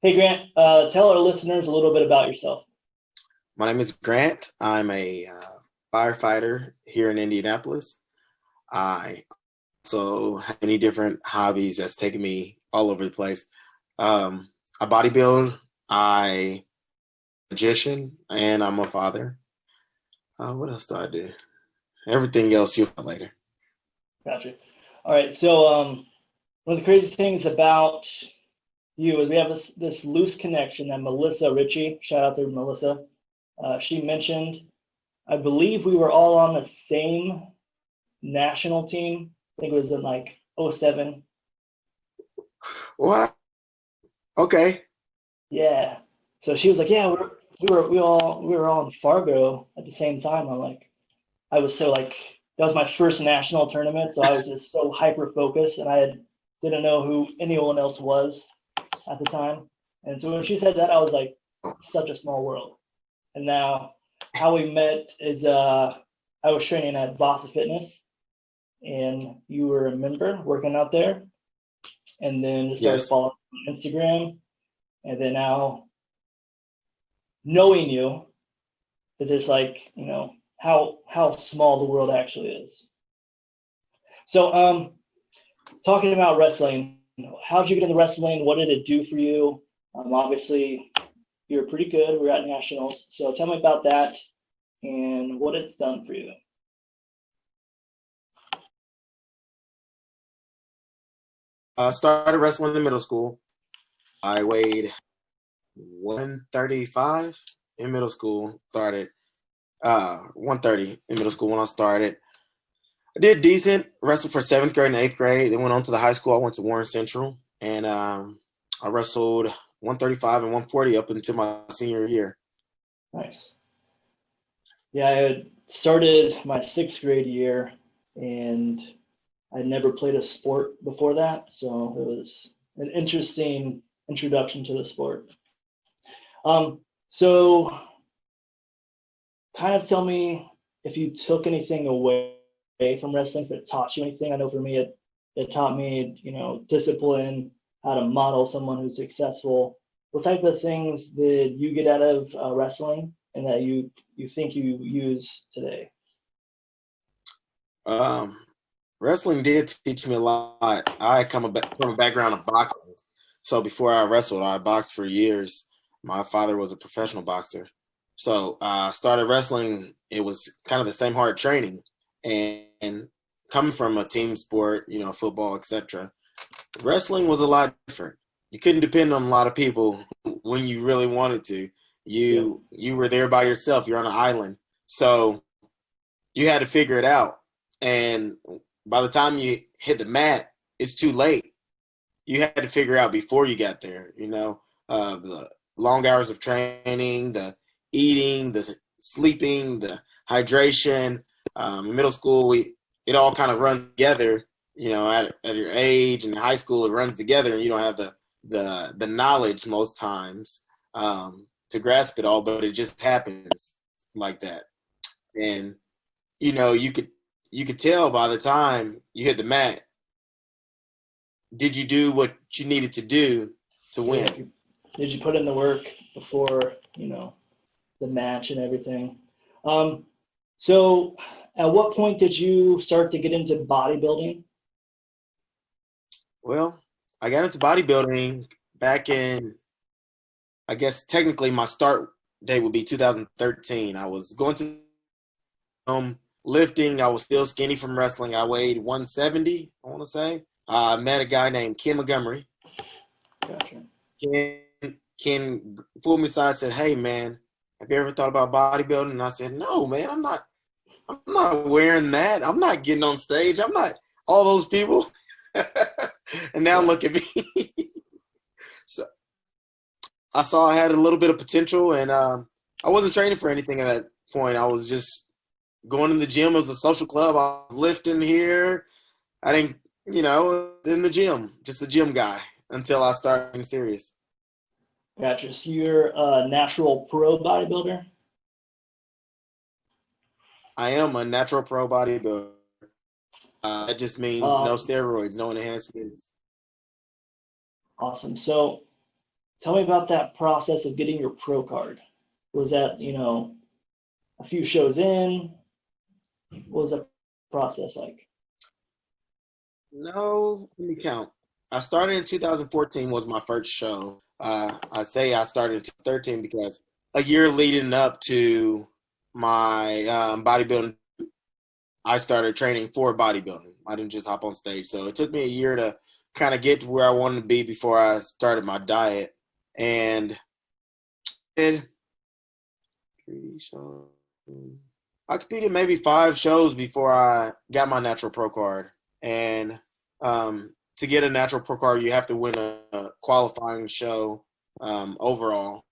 Hey Grant, tell our listeners a little bit about yourself. My name is Grant. I'm a firefighter here in Indianapolis. I also have many different hobbies that's taken me all over the place. I bodybuild, I magician, and I'm a father. What else do I do? Everything else you'll find later. Gotcha. All right, so one of the crazy things about you is we have this loose connection that Melissa Ritchie, shout out to Melissa, she mentioned. I believe we were all on the same national team. I think it was in like '07. What? Okay. Yeah. So she was like, yeah, we were all in Fargo at the same time. I'm like, I was so like that was my first national tournament, so I was just so hyper focused, and didn't know who anyone else was at the time. And so when she said that, I was like, such a small world. And now, how we met is I was training at Bossa Fitness, and you were a member working out there, and then just started Yes. following on Instagram, and then now knowing you is just like how small the world actually is. So talking about wrestling, how did you get into wrestling? What did it do for you? Obviously, you're pretty good. We're at nationals, so tell me about that and what it's done for you. I started wrestling in middle school. I weighed 135 in middle school. Started 130 in middle school when I started. I did decent, wrestled for seventh grade and eighth grade. Then went on to the high school. I went to Warren Central, and I wrestled 135 and 140 up until my senior year. Nice. Yeah, I had started my sixth grade year, and I'd never played a sport before that, so it was an interesting introduction to the sport. So kind of tell me if you took anything away from wrestling, if it taught you anything. I know for me, it taught me, discipline, how to model someone who's successful. What type of things did you get out of wrestling, and that you think you use today? Um, Wrestling did teach me a lot. I come from a background of boxing, so before I wrestled, I boxed for years. My father was a professional boxer, so I started wrestling. It was kind of the same hard training, and coming from a team sport, football, etc. Wrestling was a lot different. You couldn't depend on a lot of people when you really wanted to. Yep. You were there by yourself. You're on an island, so you had to figure it out. And by the time you hit the mat, it's too late. You had to figure out before you got there. The long hours of training, the eating, the sleeping, the hydration. In middle school, we it all kind of runs together. At your age in high school, it runs together, and you don't have the knowledge most times to grasp it all, but it just happens like that. And you could tell by the time you hit the mat, did you do what you needed to do to Yeah. win? Did you put in the work before, the match and everything? Um, so at what point did you start to get into bodybuilding? Well, I got into bodybuilding back in, I guess technically my start date would be 2013. I was going to lifting. I was still skinny from wrestling. I weighed 170, I want to say. I met a guy named Ken Montgomery. Gotcha. Ken, Ken pulled me aside and said, "Hey, man, have you ever thought about bodybuilding?" And I said, "No, man, I'm not. I'm not wearing that. I'm not getting on stage. I'm not all those people." And now Yeah. look at me. So I saw I had a little bit of potential, and I wasn't training for anything at that point. I was just going to the gym as a social club. I was lifting here. I didn't, in the gym, just a gym guy until I started getting serious. Gotcha. So you're a natural pro bodybuilder? I am a natural pro bodybuilder. That just means no Awesome. steroids, no enhancements. Awesome. So tell me about that process of getting your pro card. Was that, a few shows in? What was that process like? No, let me count. I started in 2014 was my first show. I say I started in 2013 because a year leading up to my bodybuilding, I started training for bodybuilding. I didn't just hop on stage. So it took me a year to kind of get to where I wanted to be before I started my diet. And it, 3 shows. I competed maybe 5 shows before I got my natural pro card. And to get a natural pro card, you have to win a qualifying show overall,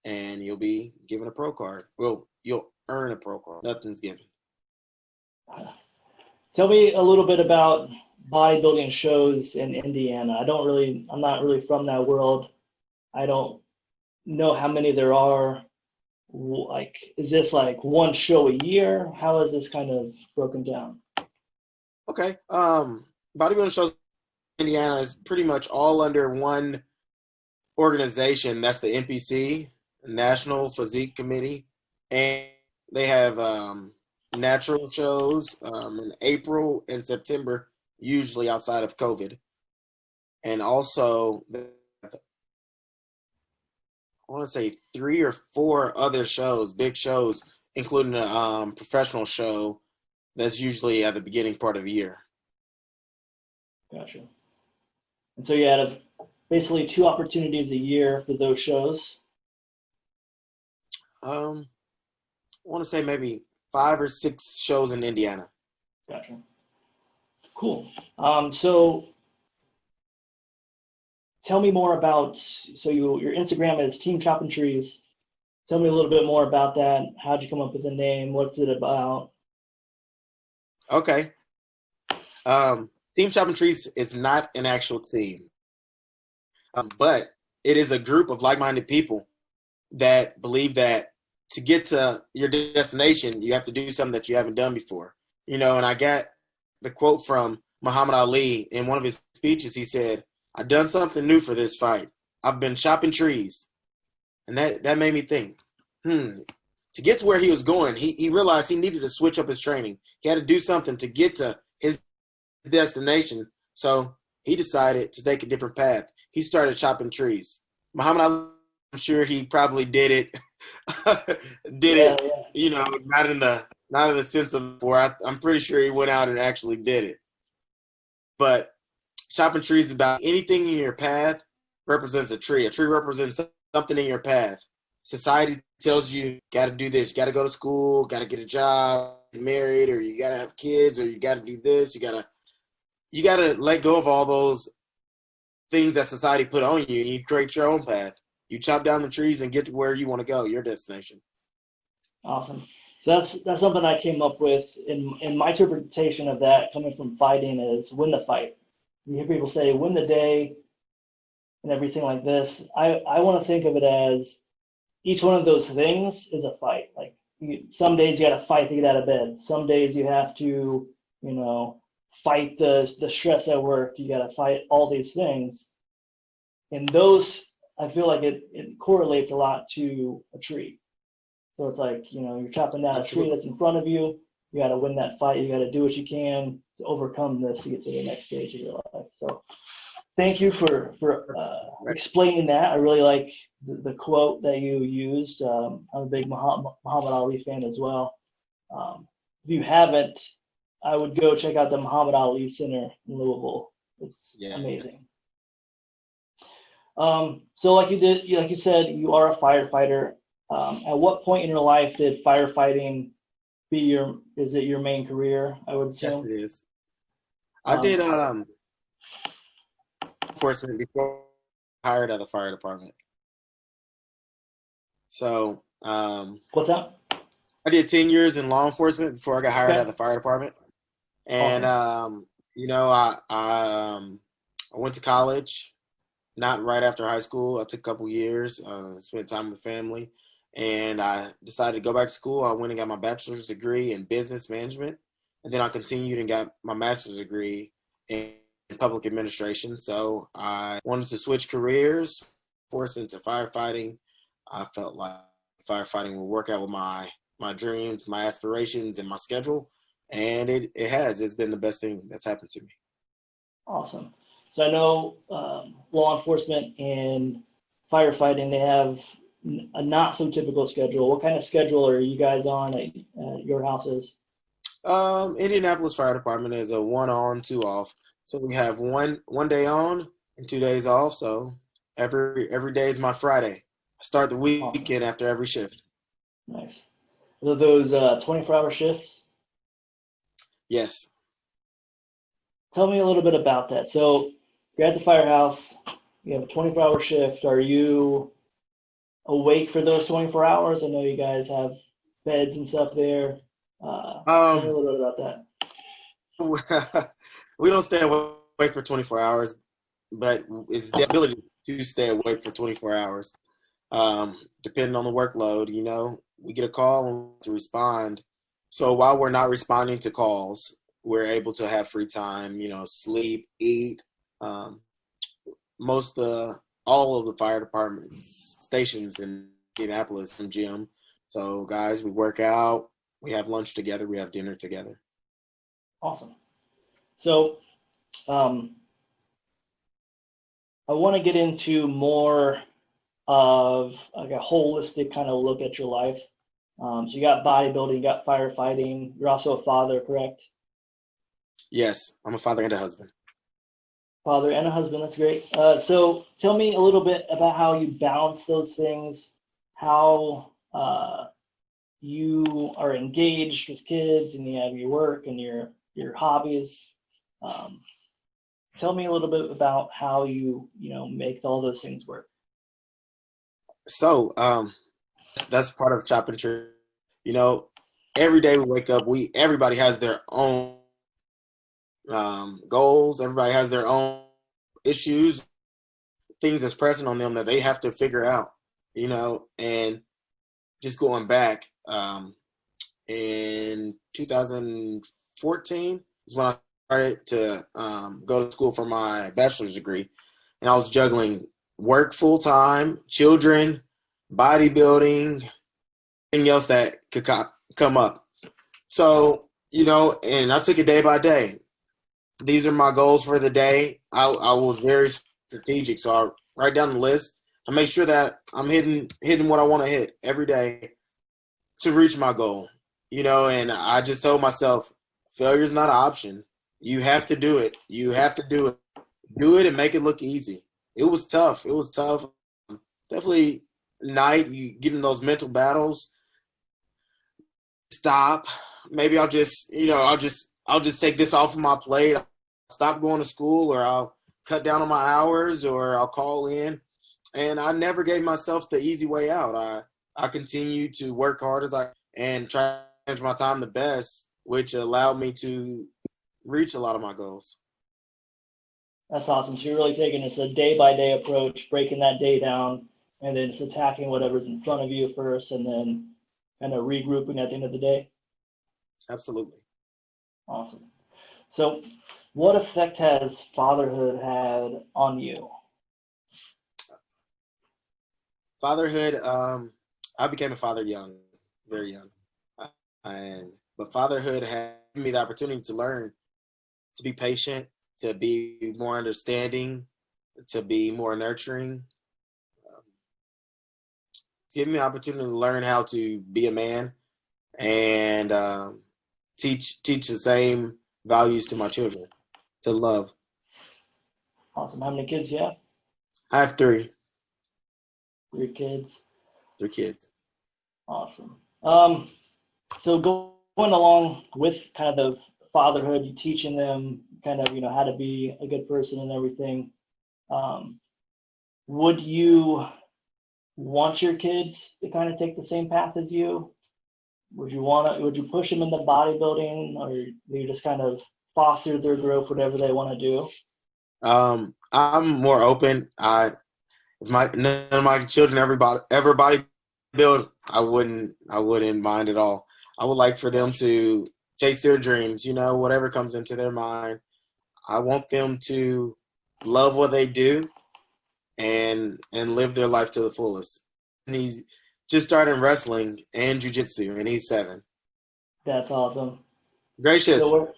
and you'll be given a pro card. Well, you'll earn a pro card. Nothing's given. Tell me a little bit about bodybuilding shows in Indiana. I'm not really from that world. I don't know how many there are. Like, is this like one show a year? How is this kind of broken down? Okay. Bodybuilding shows in Indiana is pretty much all under one organization. That's the NPC, National Physique Committee, and they have natural shows in April and September, usually outside of COVID, and also I want to say 3 or 4 other shows, big shows, including a professional show that's usually at the beginning part of the year. Gotcha. And so you had basically 2 opportunities a year for those shows. I want to say maybe 5 or 6 shows in Indiana. Gotcha. Cool. So tell me more about, your Instagram is TeamChoppinTrees. Tell me a little bit more about that. How'd you come up with the name? What's it about? Okay. TeamChoppinTrees is not an actual team, but it is a group of like-minded people that believe that to get to your destination, you have to do something that you haven't done before. And I got the quote from Muhammad Ali in one of his speeches. He said, "I've done something new for this fight. I've been chopping trees." And that made me think, to get to where he was going, he realized he needed to switch up his training. He had to do something to get to his destination. So he decided to take a different path. He started chopping trees. Muhammad Ali, I'm sure he probably did it, not in the sense of before. I'm pretty sure he went out and actually did it. But chopping trees is about anything in your path represents a tree. A tree represents something in your path. Society tells you got to do this, you got to go to school, got to get a job, get married, or you got to have kids, or you got to do this. You got to let go of all those things that society put on you, and you create your own path. You chop down the trees and get to where you want to go, your destination. Awesome. So that's something I came up with in my interpretation of that, coming from fighting, is win the fight. You hear people say win the day and everything like this. I want to think of it as each one of those things is a fight. Like some days you got to fight to get out of bed. Some days you have to, fight the stress at work. You got to fight all these things. And those, I feel like it correlates a lot to a tree. So it's like, you're chopping down a tree that's in front of you. You got to win that fight. You got to do what you can to overcome this to get to the next stage of your life. So thank you for explaining that. I really like the quote that you used. I'm a big Muhammad Ali fan as well. If you haven't, I would go check out the Muhammad Ali Center in Louisville. It's amazing. So like you said, you are a firefighter. At what point in your life did firefighting is it your main career? I would assume. Yes, it is. I did enforcement before I hired at the fire department. So what's that? I did 10 years in law enforcement before I got hired at the fire department. And Awesome. I went to college, not right after high school. I took a couple years, spent time with family, and I decided to go back to school. I went and got my bachelor's degree in business management, and then I continued and got my master's degree in public administration. So I wanted to switch careers, enforcement to firefighting. I felt like firefighting would work out with my dreams, my aspirations, and my schedule. And it has. It's been the best thing that's happened to me. Awesome. So I know law enforcement and firefighting, they have a not so typical schedule. What kind of schedule are you guys on at your houses? Indianapolis Fire Department is a 1 on, 2 off. So we have one day on and 2 days off. So every day is my Friday. I start the weekend after every shift. Nice. Are those 24-hour shifts? Yes. Tell me a little bit about that. So you're at the firehouse, you have a 24-hour shift. Are you awake for those 24 hours? I know you guys have beds and stuff there. Tell me a little bit about that. We don't stay awake for 24 hours, but it's the ability to stay awake for 24 hours. Depending on the workload, we get a call and to respond. So while we're not responding to calls, we're able to have free time, sleep, eat. All of the fire departments, stations in Indianapolis, and gym. So guys, we work out, we have lunch together, we have dinner together. Awesome. So I want to get into more of like a holistic kind of look at your life. So you got bodybuilding, you got firefighting. You're also a father, correct? Yes, I'm a father and a husband. Father and a husband, that's great. So tell me a little bit about how you balance those things, how you are engaged with kids, and you have your work and your hobbies. Tell me a little bit about how you make all those things work. So that's part of Chopping Trees. Every day we wake up, everybody has their own goals. Everybody has their own issues, things that's pressing on them that they have to figure out, and just going back, in 2014 is when I started to go to school for my bachelor's degree, and I was juggling work full-time, children, bodybuilding, anything else that could come up. So, and I took it day by day. These are my goals for the day. I was very strategic, so I write down the list. I make sure that I'm hitting what I want to hit every day to reach my goal. And I just told myself, failure is not an option. You have to do it. You have to do it. Do it and make it look easy. It was tough. Definitely night, you get in those mental battles. Stop. Maybe I'll just take this off of my plate. I'll stop going to school, or I'll cut down on my hours, or I'll call in. And I never gave myself the easy way out. I continued to work hard and try to manage my time the best, which allowed me to reach a lot of my goals. That's awesome. So you're really taking this a day-by-day approach, breaking that day down, and then just attacking whatever's in front of you first, and then kind of regrouping at the end of the day? Absolutely. Awesome. So what effect has fatherhood had on you? Fatherhood, I became a father young, very young. But fatherhood had given me the opportunity to learn to be patient, to be more understanding, to be more nurturing. It's given me the opportunity to learn how to be a man and teach the same values to my children, to love. Awesome. How many kids do you have? I have 3. 3 kids. 3 kids. Awesome. So going along with kind of the fatherhood, you teaching them kind of, how to be a good person and everything. Would you want your kids to kind of take the same path as you? Would you push them into bodybuilding, or do you just kind of foster their growth, whatever they want to do? I'm more open. If none of my children ever bodybuild, I wouldn't mind at all. I would like for them to chase their dreams, whatever comes into their mind. I want them to love what they do and live their life to the fullest. And he's just started wrestling and jiu-jitsu, and he's 7. That's awesome. Gracious. So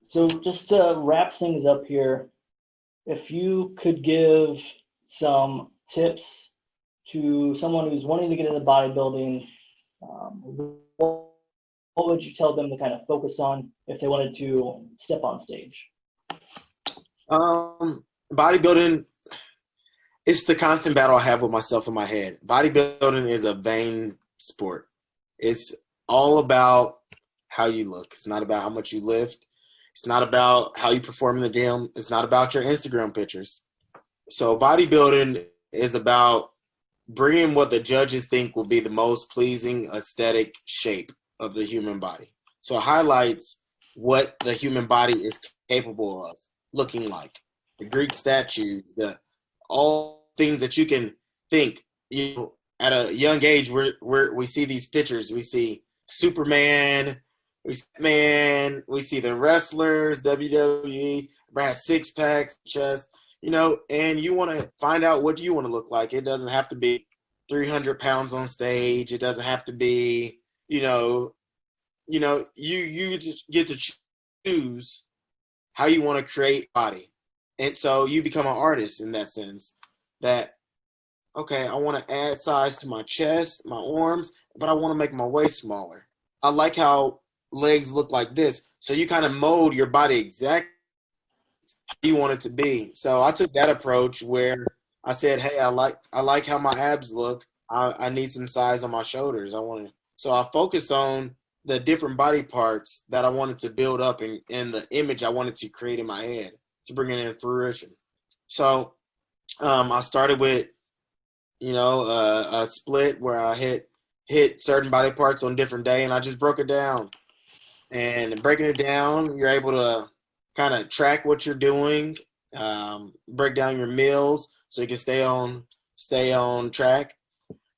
so just to wrap things up here, if you could give some tips to someone who's wanting to get into bodybuilding, what would you tell them to kind of focus on if they wanted to step on stage? Bodybuilding, it's the constant battle I have with myself in my head. Bodybuilding is a vain sport. It's all about how you look. It's not about how much you lift. It's not about how you perform in the gym. It's not about your Instagram pictures. So bodybuilding is about bringing what the judges think will be the most pleasing aesthetic shape of the human body. So it highlights what the human body is capable of looking like. The Greek statues, all things that you can think. You know, at a young age, we see these pictures. We see Superman, we see the wrestlers, WWE, has 6-packs, chest, and you want to find out what you want to look like. It doesn't have to be 300 pounds on stage. It doesn't have to be, you just get to choose how you want to create a body. And so you become an artist in that sense that, okay, I want to add size to my chest, my arms, but I want to make my waist smaller. I like how legs look like this. So you kind of mold your body exactly how you want it to be. So I took that approach where I said, hey, I like how my abs look. I need some size on my shoulders. So I focused on the different body parts that I wanted to build up and the image I wanted to create in my head to bring it in fruition. So I started with, a split where I hit certain body parts on different day, and I just broke it down. And breaking it down, you're able to kind of track what you're doing, break down your meals so you can stay on track.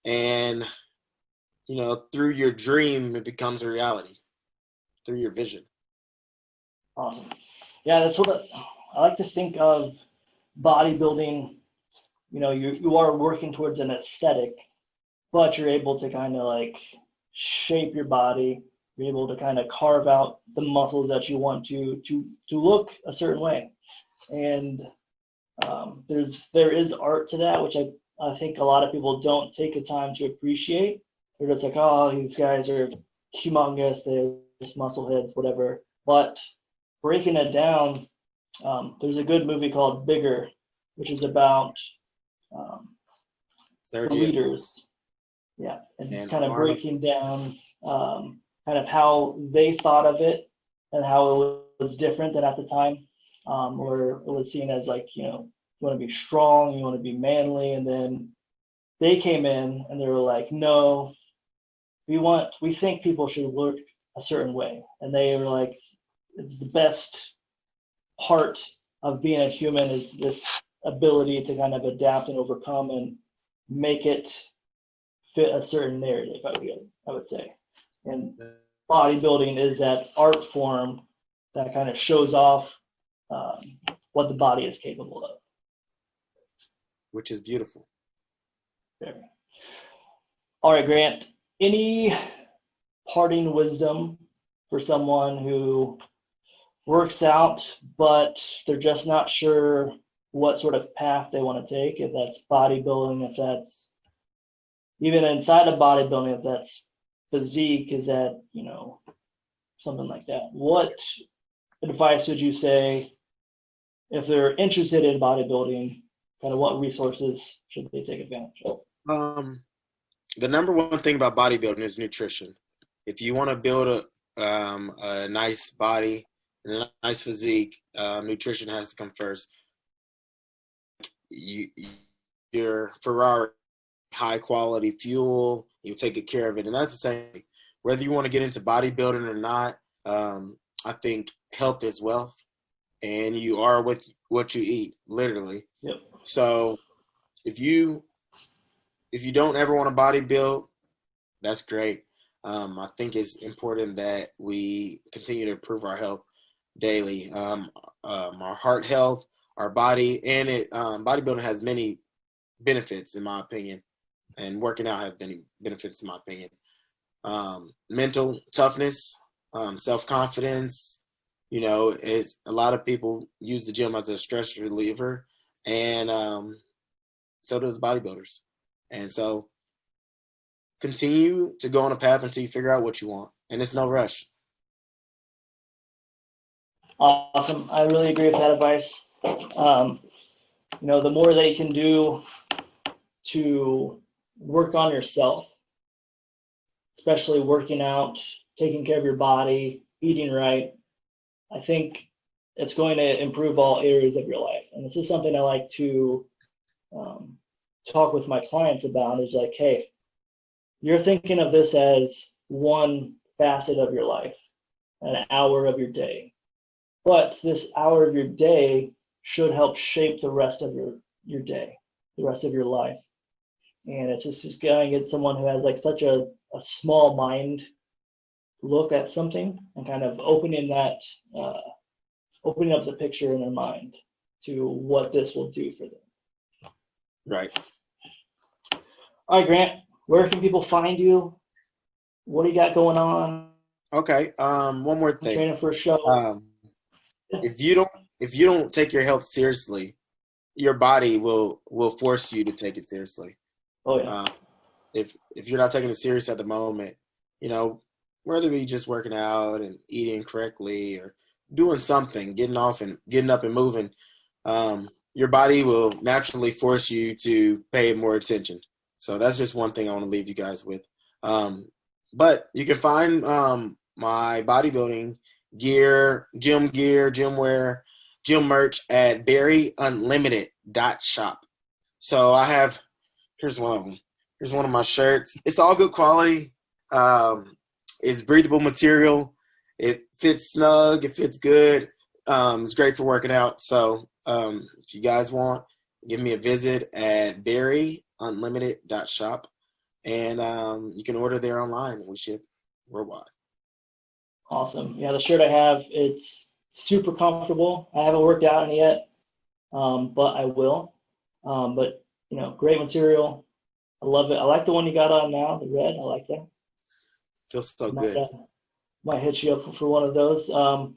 And, through your dream, it becomes a reality, through your vision. Awesome. Yeah, that's what I like to think of bodybuilding. You are working towards an aesthetic, but you're able to kind of like shape your body. You're able to kind of carve out the muscles that you want to look a certain way. And there is art to that, which I think a lot of people don't take the time to appreciate. They're just like, oh, these guys are humongous, they're just muscle heads, whatever. But breaking it down, there's a good movie called Bigger, which is about the leaders. Yeah, and it's kind of breaking down kind of how they thought of it and how it was different than at the time, where it was seen as like, you want to be strong, you want to be manly, and then they came in and they were like, no, we think people should look a certain way, and they were like, the best part of being a human is this ability to kind of adapt and overcome and make it fit a certain narrative, I would say. And bodybuilding is that art form that kind of shows off what the body is capable of. Which is beautiful. There. All right, Grant, any parting wisdom for someone who works out, but they're just not sure what sort of path they want to take, if that's bodybuilding, if that's even inside of bodybuilding, if that's physique, is that, something like that. What advice would you say if they're interested in bodybuilding, kind of what resources should they take advantage of? The number one thing about bodybuilding is nutrition. If you want to build a nice body and a nice physique, nutrition has to come first. Your Ferrari, high quality fuel, you take good care of it. And that's the same. Whether you want to get into bodybuilding or not, I think health is wealth, and you are what you eat, literally. Yep. So if you don't ever want to bodybuild, that's great. I think it's important that we continue to improve our health. daily. Our heart health, our body, and bodybuilding has many benefits, in my opinion, and working out has many benefits, in my opinion. Mental toughness, self-confidence. Is a lot of people use the gym as a stress reliever, and so does bodybuilders. And so continue to go on a path until you figure out what you want, and it's no rush. Awesome. I really agree with that advice. The more that you can do to work on yourself, especially working out, taking care of your body, eating right, I think it's going to improve all areas of your life. And this is something I like to talk with my clients about, is like, hey, you're thinking of this as one facet of your life, an hour of your day. But this hour of your day should help shape the rest of your day, the rest of your life. And it's just going to get someone who has like such a small mind look at something and kind of opening up the picture in their mind to what this will do for them. Right. All right, Grant, where can people find you? What do you got going on? Okay. One more thing. Training for a show. If you don't take your health seriously, your body will force you to take it seriously. Oh yeah. If you're not taking it serious at the moment, whether it be just working out and eating correctly or doing something, getting up and moving, your body will naturally force you to pay more attention. So that's just one thing I want to leave you guys with. But you can find my bodybuilding gear, gym wear, gym merch at berryunlimited.shop. So here's one of them. Here's one of my shirts. It's all good quality. It's breathable material. It fits snug. It fits good. It's great for working out. So if you guys want, give me a visit at berryunlimited.shop. And you can order there online. We ship worldwide. Awesome. Yeah, the shirt I have, it's super comfortable. I haven't worked out in it yet, but I will. But great material. I love it. I like the one you got on now, the red. I like that. Feels so good. Might hit you up for one of those. All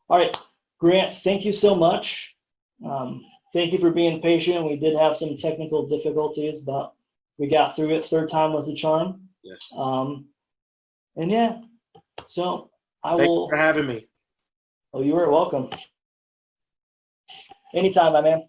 right, Grant, thank you so much. Thank you for being patient. We did have some technical difficulties, but we got through it. Third time was the charm. Yes. And yeah, so Thank you for having me. Oh, you are welcome. Anytime, my man.